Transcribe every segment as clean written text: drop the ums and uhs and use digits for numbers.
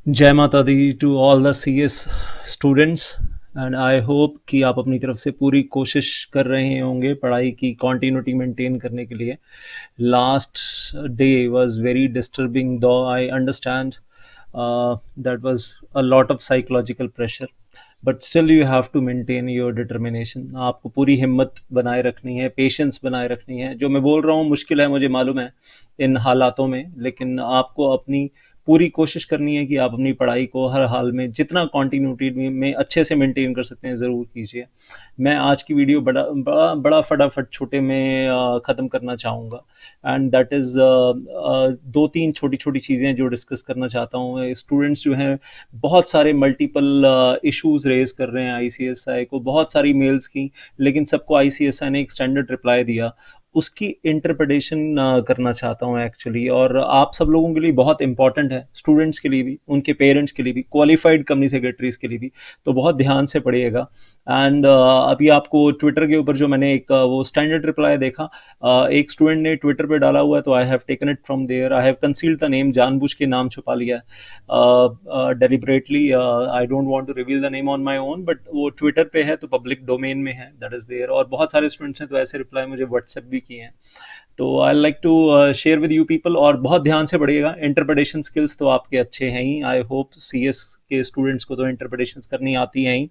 जय माता दी to all the CS students. And I hope कि आप अपनी तरफ से पूरी कोशिश कर रहे होंगे पढ़ाई की कॉन्टिन्यूटी मेंटेन करने के लिए। Last day was very disturbing, though I understand that was a lot of psychological pressure, but still you have to maintain your determination. आपको पूरी हिम्मत बनाए रखनी है, पेशेंस बनाए रखनी है। जो मैं बोल रहा हूँ मुश्किल है, मुझे मालूम है इन हालातों में, लेकिन आपको अपनी पूरी कोशिश करनी है कि आप अपनी पढ़ाई को हर हाल में जितना कॉन्टिन्यूटी में अच्छे से मेंटेन कर सकते हैं ज़रूर कीजिए। मैं आज की वीडियो बड़ा बड़ा बड़ा फटाफट छोटे में ख़त्म करना चाहूँगा। एंड दैट इज़ दो तीन छोटी छोटी चीज़ें जो डिस्कस करना चाहता हूँ। स्टूडेंट्स जो हैं बहुत सारे मल्टीपल इश्यूज रेज कर रहे हैं आईसीएसआई को, बहुत सारी मेल्स की, लेकिन सबको आईसीएसआई ने एक स्टैंडर्ड रिप्लाई दिया। उसकी इंटरप्रिटेशन करना चाहता हूँ एक्चुअली, और आप सब लोगों के लिए बहुत इंपॉर्टेंट है, स्टूडेंट्स के लिए भी, उनके पेरेंट्स के लिए भी, क्वालिफाइड कंपनी सेक्रेटरीज के लिए भी। तो बहुत ध्यान से पढ़िएगा। एंड अभी आपको ट्विटर के ऊपर जो मैंने एक वो स्टैंडर्ड रिप्लाई देखा, एक स्टूडेंट ने ट्विटर पे डाला हुआ है, तो I have taken it from there. I have concealed the name, जानबूझ के नाम छुपा लिया है deliberately. I don't want to reveal the name on my own, but वो ट्विटर पे है तो पब्लिक डोमेन में है, दैट इज देयर। और बहुत सारे स्टूडेंट्स ने तो ऐसे रिप्लाई मुझे व्हाट्सएप भी किए हैं। तो I like to share with you people. और बहुत ध्यान से पढ़िएगा, इंटरप्रिटेशन स्किल्स तो आपके अच्छे हैं ही। आई होप सीएस के स्टूडेंट्स को तो इंटरप्रिटेशन करनी आती हैं ही।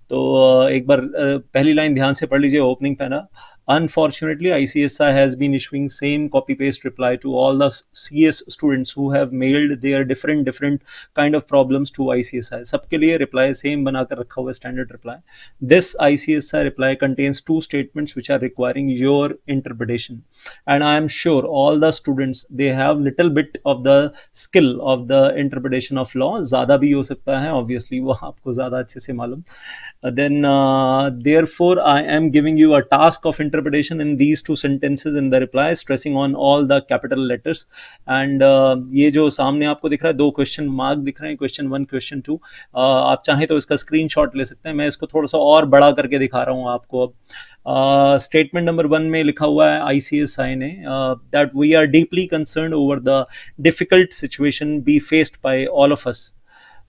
तो एक बार पहली लाइन ध्यान से पढ़ लीजिए, opening para. Unfortunately, ICSI has been issuing same copy-paste reply to all the CS students who have mailed their different kind of problems to ICSI. सबके लिए reply same बनाकर रखा हुआ standard reply. This ICSI reply contains two statements which are requiring your interpretation. And I am sure all the students, they have little bit of the skill of the interpretation of law. ज़्यादा भी हो सकता है, obviously वो आपको ज़्यादा अच्छे से मालूम। Then therefore I am giving you a task of interpretation in these two sentences in the reply, stressing on all the capital letters. And ये जो सामने आपको दिख रहा है, दो क्वेश्चन मार्क दिख रहे हैं, क्वेश्चन 1 क्वेश्चन 2। आप चाहें तो इसका स्क्रीनशॉट ले सकते हैं, मैं इसको थोड़ा सा और बड़ा करके दिखा रहा हूँ आपको अब। स्टेटमेंट नंबर 1 में लिखा हुआ है आईसीएसआई ने, that we are deeply concern over the difficult situation be faced by all of us,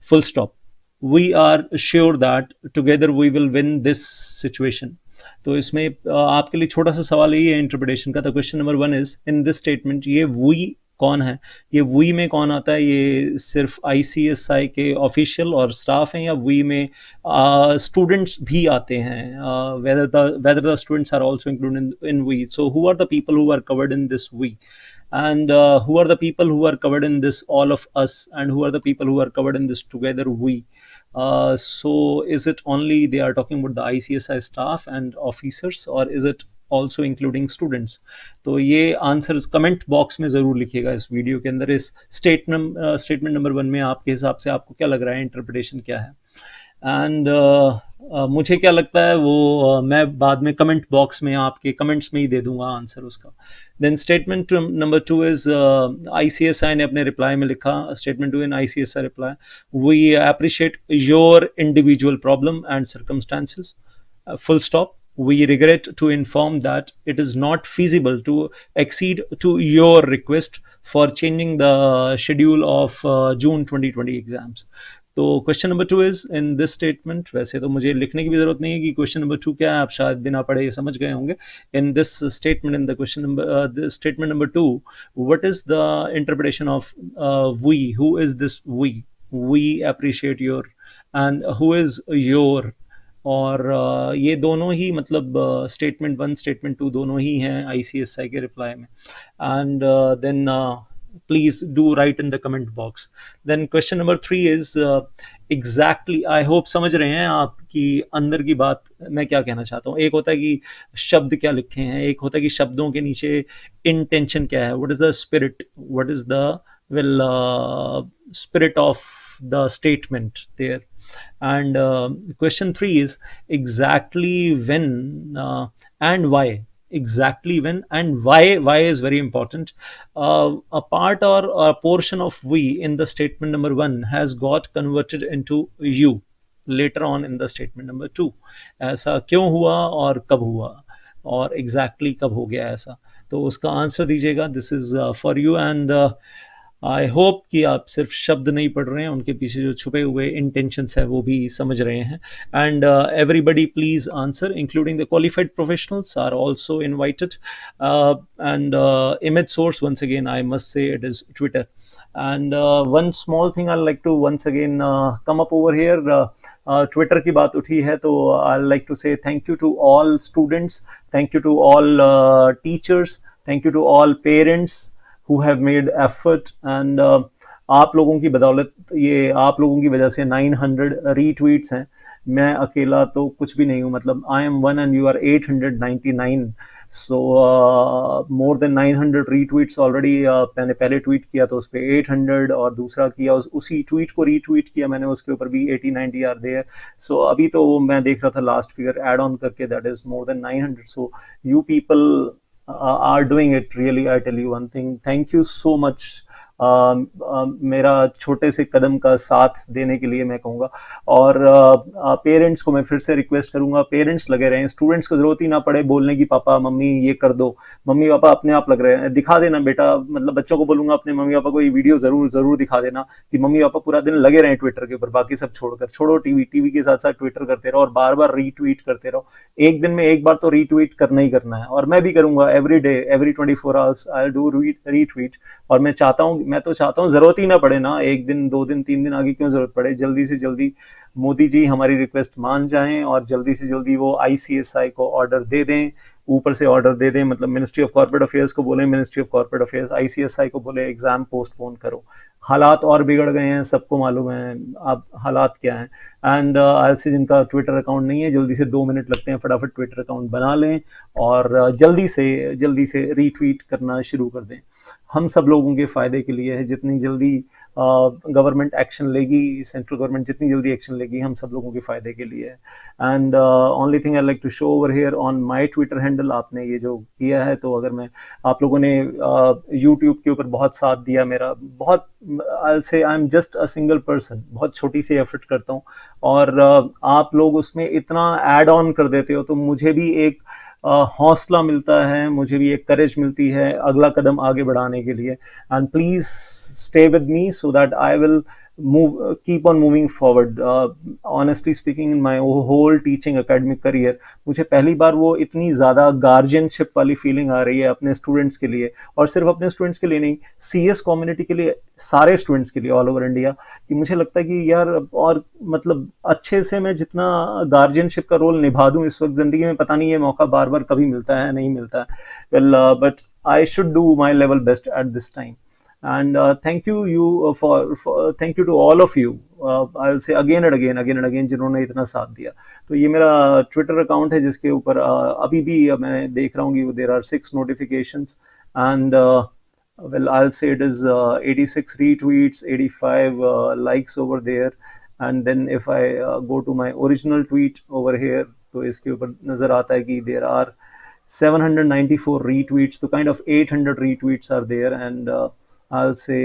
full stop. We are sure that together we will win this situation. तो इसमें आपके लिए छोटा सा सवाल यही है इंटरप्रिटेशन का। तो question number 1 is, in this statement ये वी कौन है, ये वी में कौन आता है? ये सिर्फ आईसीएसआई के ऑफिशियल और स्टाफ हैं, या वी में स्टूडेंट्स भी आते हैं? whether the students are also included in we. So who are the people who are covered in this we? And who are the people who are covered in this all of us, and who are the people who are covered in this together we? So is it only they are talking about the ICSI staff and officers, or is it also including students? तो ये answer comment box में ज़रूर लिखिएगा इस video के अंदर। इस statement number 1 में आपके हिसाब से आपको क्या लग रहा है, इंटरप्रिटेशन क्या है? एंड मुझे क्या लगता है वो मैं बाद में कमेंट बॉक्स में आपके कमेंट्स में ही दे दूंगा आंसर उसका। Then statement number 2 is, ICSI ने अपने रिप्लाई में लिखा, statement 2 in ICSI reply, we appreciate your individual problem and circumstances, full stop. We regret to inform that it is not feasible to accede to your request for changing the schedule of June 2020 exams. तो question number 2 is, in this statement, वैसे तो मुझे लिखने की भी जरूरत नहीं है कि क्वेश्चन नंबर 2 क्या है, आप शायद बिना पढ़े ये समझ गए होंगे। In this statement, in the question number statement number 2, what is the interpretation of we? Who is this we? We appreciate your, and who is your? और ये दोनों ही मतलब स्टेटमेंट 1 स्टेटमेंट 2 दोनों ही हैं आईसीएसआई के रिप्लाई में। And then please do write in the comment box. Then question number 3 is, exactly, I hope समझ रहे हैं आप कि अंदर की बात मैं क्या कहना चाहता हूँ। एक होता है कि शब्द क्या लिखे हैं, एक होता है कि शब्दों के नीचे इंटेंशन क्या है, what is the spirit, what is the well spirit of the statement there. And question 3 is, exactly when and why. Exactly when and why is very important. A part or a portion of we in the statement number 1 has got converted into you later on in the statement number 2. ऐसा क्यों हुआ और कब हुआ और exactly कब हो गया ऐसा, तो उसका आंसर दीजिएगा। This is for you. And I hope कि आप सिर्फ शब्द नहीं पढ़ रहे हैं, उनके पीछे जो छुपे हुए इंटेंशंस है वो भी समझ रहे हैं. And everybody please answer, including the qualified professionals are also invited. And image source, once again I must say, it is Twitter. And one small thing I'd like to once again come up over here. Twitter की बात उठी है तो I'd like to say thank you to all students, thank you to all teachers, thank you to all parents who have made effort. And आप लोगों की बदौलत, ये आप लोगों की वजह से 900 रीट्वीट्स हैं. मैं अकेला तो कुछ भी नहीं हूँ, मतलब I am one and you are 899. So more than 900 retweets already. मैंने पहले ट्वीट किया तो उस पर 800, और दूसरा किया उसी ट्वीट को रीट्वीट किया मैंने, उसके ऊपर भी 80-90 आर देयर. सो अभी तो मैं देख रहा था लास्ट फिगर ऐड ऑन करके, that is more than 900. So you people are doing it really. I tell you one thing, thank you so much. मेरा छोटे से कदम का साथ देने के लिए मैं कहूँगा. और पेरेंट्स को मैं फिर से रिक्वेस्ट करूँगा, पेरेंट्स लगे रहें, स्टूडेंट्स को ज़रूरत ही ना पड़े बोलने की पापा मम्मी ये कर दो. मम्मी पापा अपने आप लग रहे हैं. दिखा देना बेटा, मतलब बच्चों को बोलूँगा अपने मम्मी पापा को ये वीडियो ज़रूर दिखा देना कि मम्मी पापा पूरा दिन लगे रहें ट्विटर के ऊपर, बाकी सब छोड़कर. छोड़ो टीवी के साथ साथ ट्विटर करते रहो और बार बार रीट्वीट करते रहो. एक दिन में एक बार तो रीट्वीट करना ही करना है, और मैं भी करूँगा every day, every 24 hours I do retweet. और मैं तो चाहता हूँ जरूरत ही ना पड़े ना, एक दिन 2 दिन 3 दिन आगे क्यों जरूरत पड़े. जल्दी से जल्दी मोदी जी हमारी रिक्वेस्ट मान जाएं और जल्दी से जल्दी वो ICSI को ऑर्डर दे दें, ऊपर से ऑर्डर दे दें. मतलब मिनिस्ट्री ऑफ कॉर्पोरेट अफेयर्स को बोले, ministry of corporate affairs ICSI को बोले एग्जाम पोस्टपोन करो. हालात और बिगड़ गए हैं, सबको मालूम है अब हालात क्या हैं. एंड आलसी जिनका ट्विटर अकाउंट नहीं है, जल्दी से 2 मिनट लगते हैं, फटाफट ट्विटर अकाउंट बना लें और जल्दी से रीट्वीट करना शुरू कर दें. हम सब लोगों के फ़ायदे के लिए है. जितनी जल्दी गवर्नमेंट एक्शन लेगी, सेंट्रल गवर्नमेंट जितनी जल्दी एक्शन लेगी, हम सब लोगों के फ़ायदे के लिए है. And only thing I like to show over here on my Twitter handle, आपने ये जो किया है, तो अगर मैं आप लोगों ने यूट्यूब के ऊपर बहुत साथ दिया मेरा, बहुत आई से I am just a single person, बहुत छोटी सी एफर्ट करता हूँ, और आप लोग उसमें इतना ऐड ऑन कर देते हो तो मुझे भी एक हौसला मिलता है, मुझे भी एक करेज मिलती है अगला कदम आगे बढ़ाने के लिए. And please stay with me so that I will keep on moving forward. Honestly speaking, in my whole teaching academic career, मुझे पहली बार वो इतनी ज़्यादा गार्जियनशिप वाली फीलिंग आ रही है अपने स्टूडेंट्स के लिए, और सिर्फ अपने स्टूडेंट्स के लिए नहीं, CS कम्युनिटी के लिए, सारे स्टूडेंट्स के लिए ऑल ओवर इंडिया, कि मुझे लगता है कि यार और मतलब अच्छे से मैं जितना गार्जियनशिप का रोल निभा दूँ इस वक्त ज़िंदगी में, पता नहीं ये मौका बार बार कभी मिलता है नहीं मिलता है. Well but I should do my level best at this time. And thank you for thank you to all of you. I'll say again and again जिन्होंने इतना साथ दिया. तो ये मेरा ट्विटर अकाउंट है जिसके ऊपर अभी भी मैं देख रहा हूँ कि there are 6 notifications, and well, I'll say it is 86 retweets, 85 likes over there. And then if I go to my original tweet over here, तो इसके ऊपर नजर आता है कि there are 794 retweets, तो kind of 800 retweets are there, and I'll say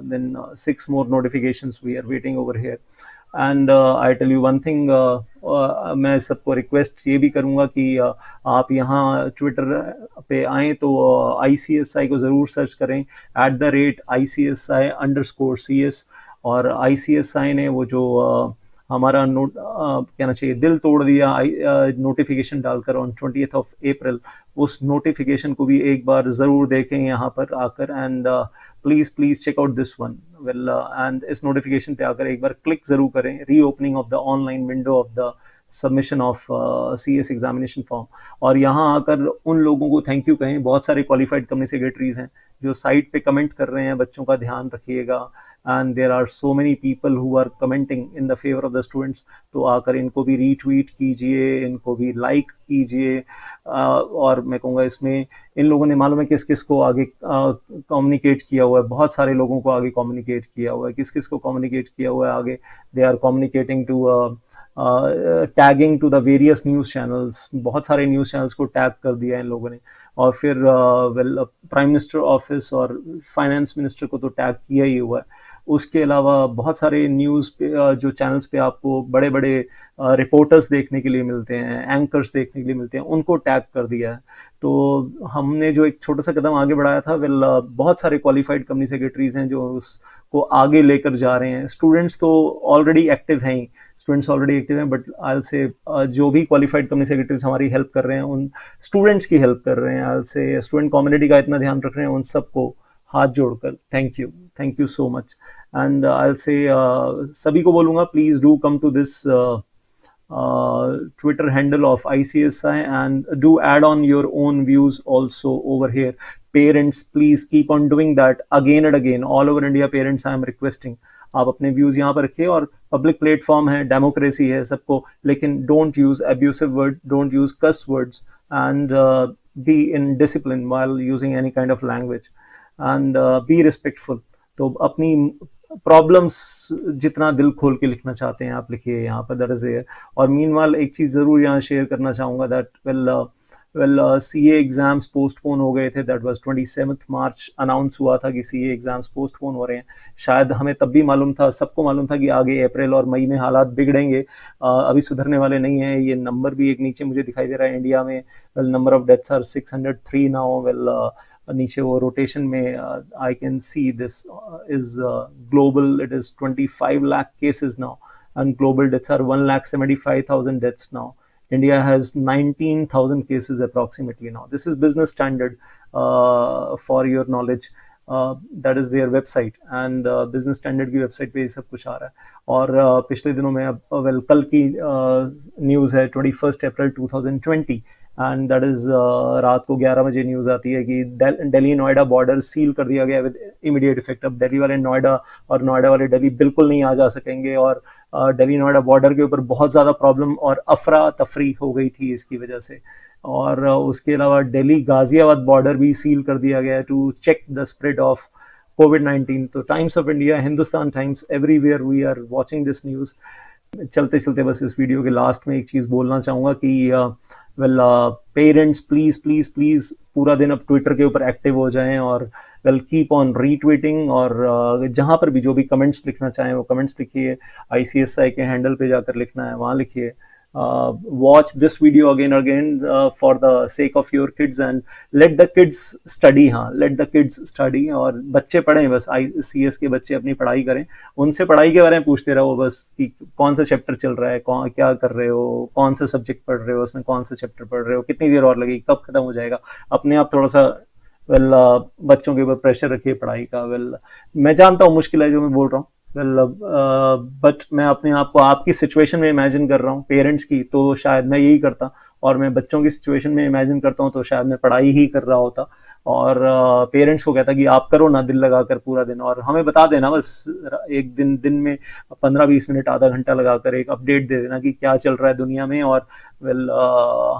then 6 more notifications we are waiting over here. And I tell you one thing, मैं सबको रिक्वेस्ट ये भी करूँगा कि आप यहाँ ट्विटर पे आएँ तो ICSI को ज़रूर सर्च करें @ICSI_CS. और ICSI ने वो जो हमारा कहना चाहिए दिल तोड़ दिया नोटिफिकेशन डालकर ऑन 20th of April, उस नोटिफिकेशन को भी एक बार ज़रूर देखें यहाँ पर आकर. And please check out this one. Well and इस नोटिफिकेशन पे आकर एक बार क्लिक ज़रूर करें, reopening of the online window of the submission of CS examination form. और यहाँ आकर उन लोगों को थैंक यू कहें, बहुत सारे क्वालिफाइड कंपनी सेक्रेटरीज हैं जो साइट पे कमेंट कर रहे हैं, बच्चों का ध्यान रखिएगा. and there are so many people who are commenting in the favor of the students, तो आकर इनको भी रीट्वीट कीजिए, इनको भी लाइक कीजिए. और मैं कहूँगा इसमें इन लोगों ने मालूम है किस किस को आगे कम्युनिकेट किया हुआ है, बहुत सारे लोगों को आगे कम्युनिकेट किया हुआ है. किस किस को कम्युनिकेट किया हुआ है आगे, they are communicating to tagging to the various news channels, बहुत सारे न्यूज़ चैनल्स को टैग कर दिया इन लोगों ने. और फिर वेल प्राइम मिनिस्टर ऑफिस और फाइनेंस मिनिस्टर को तो टैग किया ही हुआ है. उसके अलावा बहुत सारे न्यूज़ पे जो चैनल्स पे आपको बड़े बड़े रिपोर्टर्स देखने के लिए मिलते हैं, एंकर्स देखने के लिए मिलते हैं, उनको टैग कर दिया है। तो हमने जो एक छोटा सा कदम आगे बढ़ाया था, वेल बहुत सारे क्वालिफाइड कंपनी सेक्रेटरीज हैं जो उसको आगे लेकर जा रहे हैं। स्टूडेंट्स तो ऑलरेडी एक्टिव हैं ही, स्टूडेंट्स ऑलरेडी एक्टिव हैं, बट आई से जो भी क्वालिफाइड कंपनी सेक्रेटरीज हमारी हेल्प कर रहे हैं, उन स्टूडेंट्स की हेल्प कर रहे हैं, आई से स्टूडेंट कम्युनिटी का इतना ध्यान रख रहे हैं, उन सबको हाथ जोड़कर thank you so much. And I say सभी को बोलूँगा, please do come to this Twitter handle of ICSI and do add on your own views also over here. Parents, please keep on doing that again and again. All over India, parents, I am requesting. आप अपने views यहाँ पर रखिए, और public platform है, democracy है सबको, लेकिन don't use abusive word, don't use cuss words, and be in discipline while using any kind of language, and be respectful. तो अपनी प्रॉब्लम्स जितना दिल खोल के लिखना चाहते हैं आप लिखिए यहाँ पर, दैट इज देयर। और मीनवाइल एक चीज़ ज़रूर यहाँ शेयर करना चाहूँगा, that well CA exams postpone हो गए थे। दैट वाज 27 मार्च अनाउंस हुआ था कि सीए एग्जाम्स पोस्टपोन हो रहे हैं। शायद हमें तब भी मालूम था, सबको मालूम था कि आगे अप्रैल और मई में हालात बिगड़ेंगे, अभी सुधरने वाले नहीं हैं। ये नंबर भी एक नीचे मुझे दिखाई दे रहा है इंडिया में, well number of deaths are 603 now. Well नीचे वो रोटेशन में I can see this is global, it is 25 lakh cases now, and global deaths are 1,75,000 deaths now. India has 19,000 cases approximately now. This is business standard, for your knowledge. That is their website, and business standard की website पे ये सब कुछ आ रहा है। और पिछले दिनों में वेल कल की न्यूज़ है 21 अप्रैल 2020, एंड दैट इज रात को 11 बजे न्यूज़ आती है कि दिल्ली नोएडा बॉर्डर सील कर दिया गया विद इमीडिएट इफेक्ट। अब दिल्ली वाले नोएडा और नोएडा वाले दिल्ली बिल्कुल नहीं आ जा सकेंगे, और दिल्ली नोएडा बॉर्डर के ऊपर बहुत ज़्यादा प्रॉब्लम और अफरा तफरी हो गई थी इसकी वजह से। और उसके अलावा दिल्ली गाजियाबाद बॉर्डर भी सील कर दिया गया है to check the spread of कोविड-19। तो Times of India, Hindustan Times, everywhere we are watching this news. चलते चलते बस इस वीडियो के लास्ट में एक चीज़ बोलना चाहूँगा कि well parents, please please please पूरा दिन अब ट्विटर के ऊपर एक्टिव हो जाएं, और वेल कीप ऑन रीट्वीटिंग, और जहाँ पर भी जो भी कमेंट्स लिखना चाहें वो कमेंट्स लिखिए। ICSI के हैंडल पे जाकर लिखना है, वहाँ लिखिए। watch this video again and again for the sake of your kids, and let the kids study। हाँ, let the kids study, और बच्चे पढ़ें, बस ICS के बच्चे अपनी पढ़ाई करें, उनसे पढ़ाई के बारे में पूछते रहो बस, कि कौन सा चैप्टर चल रहा है, कौन क्या कर रहे हो, कौन सा सब्जेक्ट पढ़ रहे हो, उसमें कौन सा चैप्टर पढ़ रहे हो, कितनी देर और लगेगी, कब खत्म हो जाएगा। अपने आप थोड़ा सा वेल बच्चों के ऊपर प्रेशर रखिए पढ़ाई का। वेल मैं जानता हूँ मुश्किल है जो मैं बोल रहा हूँ, वेल बट मैं अपने आप को आपकी सिचुएशन में इमेजिन कर रहा हूँ, पेरेंट्स की, तो शायद मैं यही करता, और मैं बच्चों की सिचुएशन में इमेजिन करता हूँ तो शायद मैं पढ़ाई ही कर रहा होता, और पेरेंट्स को कहता कि आप करो ना दिल लगाकर पूरा दिन, और हमें बता देना बस एक दिन में 15-20 मिनट, आधा घंटा लगाकर एक अपडेट दे देना कि क्या चल रहा है दुनिया में। और वेल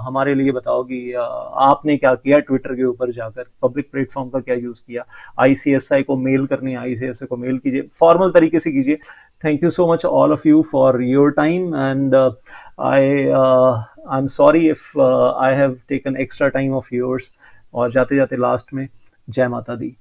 हमारे लिए बताओ कि आपने क्या किया ट्विटर के ऊपर जाकर, पब्लिक प्लेटफॉर्म का क्या यूज़ किया। ICSI को मेल करनी है, ICSI को मेल कीजिए, फॉर्मल तरीके से कीजिए। Thank you so much all of you for your time, and I'm sorry if I have taken extra time of yours। और जाते जाते लास्ट में जय माता दी।